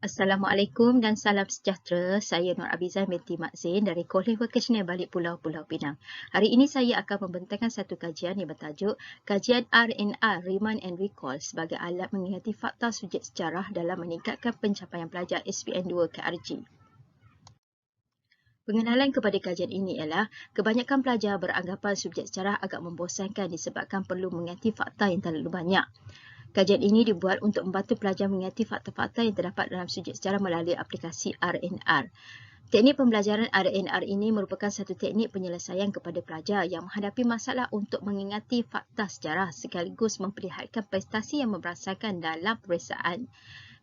Assalamualaikum dan salam sejahtera. Saya Nur Abizah binti Mak Zain dari Kolej Vocational Balik Pulau Pulau Pinang. Hari ini saya akan membentangkan satu kajian yang bertajuk Kajian R&R Remind and Recall sebagai alat mengingati fakta subjek sejarah dalam meningkatkan pencapaian pelajar SPM2 KRG. Pengenalan kepada kajian ini ialah kebanyakan pelajar beranggapan subjek sejarah agak membosankan disebabkan perlu mengingati fakta yang terlalu banyak. Kajian ini dibuat untuk membantu pelajar mengingati fakta-fakta yang terdapat dalam subjek sejarah melalui aplikasi R&R. Teknik pembelajaran R&R ini merupakan satu teknik penyelesaian kepada pelajar yang menghadapi masalah untuk mengingati fakta sejarah sekaligus memperlihatkan prestasi yang memberasakan dalam peperiksaan.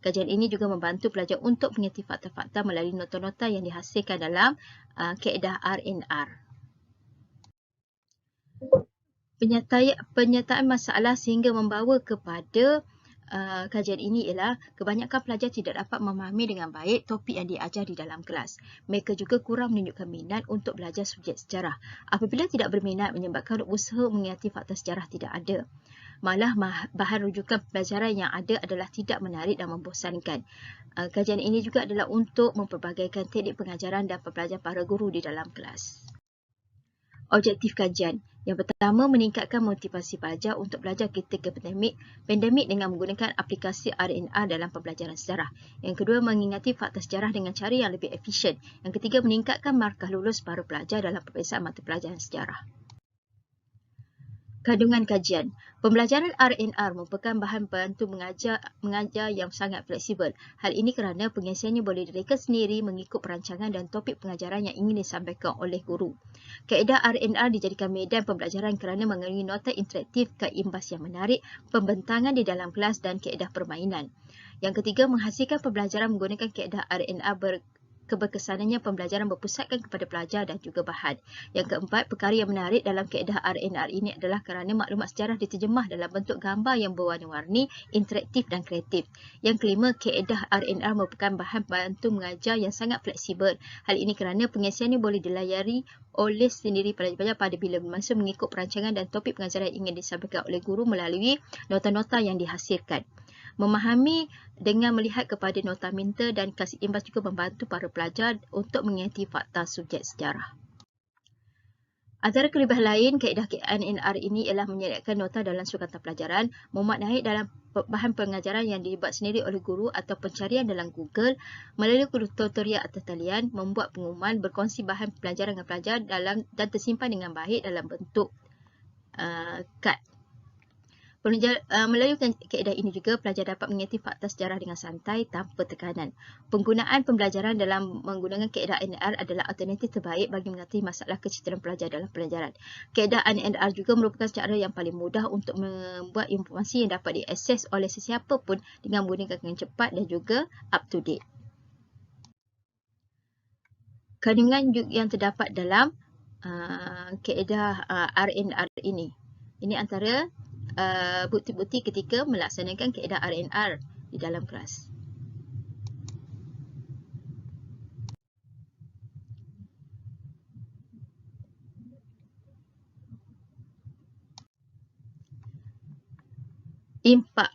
Kajian ini juga membantu pelajar untuk mengingati fakta-fakta melalui nota-nota yang dihasilkan dalam kaedah R&R. Penyertaan masalah sehingga membawa kepada kajian ini ialah kebanyakan pelajar tidak dapat memahami dengan baik topik yang diajar di dalam kelas. Mereka juga kurang menunjukkan minat untuk belajar subjek sejarah. Apabila tidak berminat menyebabkan usaha mengingati fakta sejarah tidak ada. Malah bahan rujukan pelajaran yang ada adalah tidak menarik dan membosankan. Kajian ini juga adalah untuk memperbagaikan teknik pengajaran dan pembelajaran para guru di dalam kelas. Objektif kajian. Yang pertama, meningkatkan motivasi pelajar untuk belajar ketika pandemik dengan menggunakan aplikasi R&R dalam pembelajaran sejarah. Yang kedua, mengingati fakta sejarah dengan cara yang lebih efisien. Yang ketiga, meningkatkan markah lulus para pelajar dalam peperiksaan mata pelajaran sejarah. Kandungan kajian. Pembelajaran R&R merupakan bahan bantu mengajar yang sangat fleksibel. Hal ini kerana pengisiannya boleh direka sendiri mengikut perancangan dan topik pengajaran yang ingin disampaikan oleh guru. Kaedah R&R dijadikan medan pembelajaran kerana mengandungi nota interaktif, keimbas yang menarik, pembentangan di dalam kelas dan kaedah permainan. Yang ketiga, menghasilkan pembelajaran menggunakan kaedah R&R keberkesanannya pembelajaran berpusatkan kepada pelajar dan juga bahan. Yang keempat, perkara yang menarik dalam kaedah R&R ini adalah kerana maklumat sejarah diterjemah dalam bentuk gambar yang berwarna-warni, interaktif dan kreatif. Yang kelima, kaedah R&R merupakan bahan bantu mengajar yang sangat fleksibel. Hal ini kerana pengisiannya boleh dilayari oleh sendiri pelajar pada bila bermasa mengikut perancangan dan topik pengajaran yang ingin disampaikan oleh guru melalui nota-nota yang dihasilkan. Memahami dengan melihat kepada nota minta dan kasih imbas juga membantu para pelajar untuk mengingati fakta subjek sejarah. Antara kelebihan lain, kaedah R&R ini ialah menyediakan nota dalam sukatan pelajaran, memuat naik dalam bahan pengajaran yang dibuat sendiri oleh guru atau pencarian dalam Google, melalui tutorial atau talian, membuat pengumuman, berkongsi bahan pelajaran dengan pelajar dan tersimpan dengan baik dalam bentuk kad. Melalui kaedah ini juga pelajar dapat mengingati fakta sejarah dengan santai tanpa tekanan. Penggunaan pembelajaran dalam menggunakan kaedah R&R adalah alternatif terbaik bagi mengatasi masalah kecederaan pelajar dalam pelajaran. Kaedah R&R juga merupakan cara yang paling mudah untuk membuat informasi yang dapat diakses oleh sesiapa pun dengan menggunakan dengan cepat dan juga up to date. Kandungan yang terdapat dalam kaedah R&R ini. Ini antara bukti-bukti ketika melaksanakan kaedah R&R di dalam kelas. Impak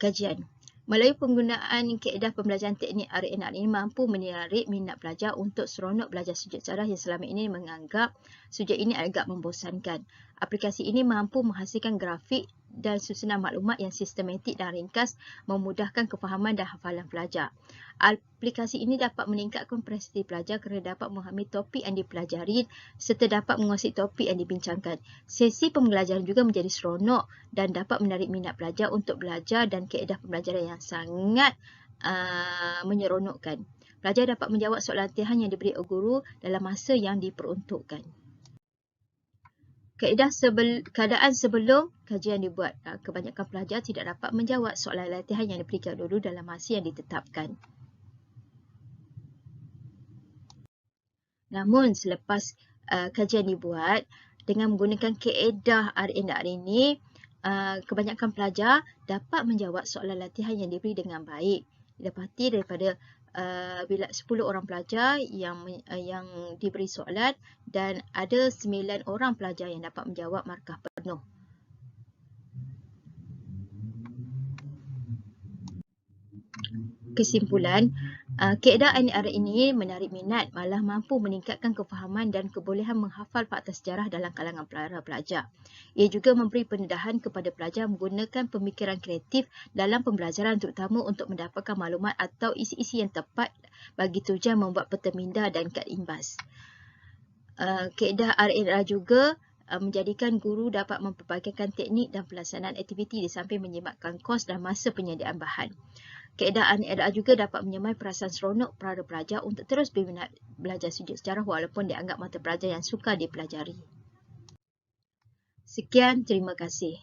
kajian. Melalui penggunaan kaedah pembelajaran teknik R&R ini mampu menarik minat pelajar untuk seronok belajar subjek sejarah yang selama ini menganggap subjek ini agak membosankan. Aplikasi ini mampu menghasilkan grafik dan susunan maklumat yang sistematik dan ringkas, memudahkan kefahaman dan hafalan pelajar. Aplikasi ini dapat meningkatkan prestasi pelajar kerana dapat memahami topik yang dipelajari serta dapat menguasai topik yang dibincangkan. Sesi pembelajaran juga menjadi seronok dan dapat menarik minat pelajar untuk belajar dan kaedah pembelajaran yang sangat menyeronokkan. Pelajar dapat menjawab soalan latihan yang diberi oleh guru dalam masa yang diperuntukkan. Keadaan sebelum kajian dibuat, kebanyakan pelajar tidak dapat menjawab soalan latihan yang diberikan dulu dalam masa yang ditetapkan. Namun selepas kajian dibuat dengan menggunakan kaedah R&R ini, kebanyakan pelajar dapat menjawab soalan latihan yang diberi dengan baik. Didapati daripada bila 10 orang pelajar yang diberi soalan dan ada 9 orang pelajar yang dapat menjawab markah penuh. Kesimpulan, kaedah ANR ini menarik minat, malah mampu meningkatkan kefahaman dan kebolehan menghafal fakta sejarah dalam kalangan para pelajar. Ia juga memberi pendedahan kepada pelajar menggunakan pemikiran kreatif dalam pembelajaran, terutama untuk mendapatkan maklumat atau isi-isi yang tepat bagi tujuan membuat peta minda dan kad imbas. Kaedah RNR juga menjadikan guru dapat mempelbagaikan teknik dan pelaksanaan aktiviti di samping menyematkan kos dan masa penyediaan bahan. Kaedah RNR juga dapat menyamai perasaan seronok para pelajar untuk terus berminat belajar subjek sejarah walaupun dianggap mata pelajaran yang sukar dipelajari. Sekian, terima kasih.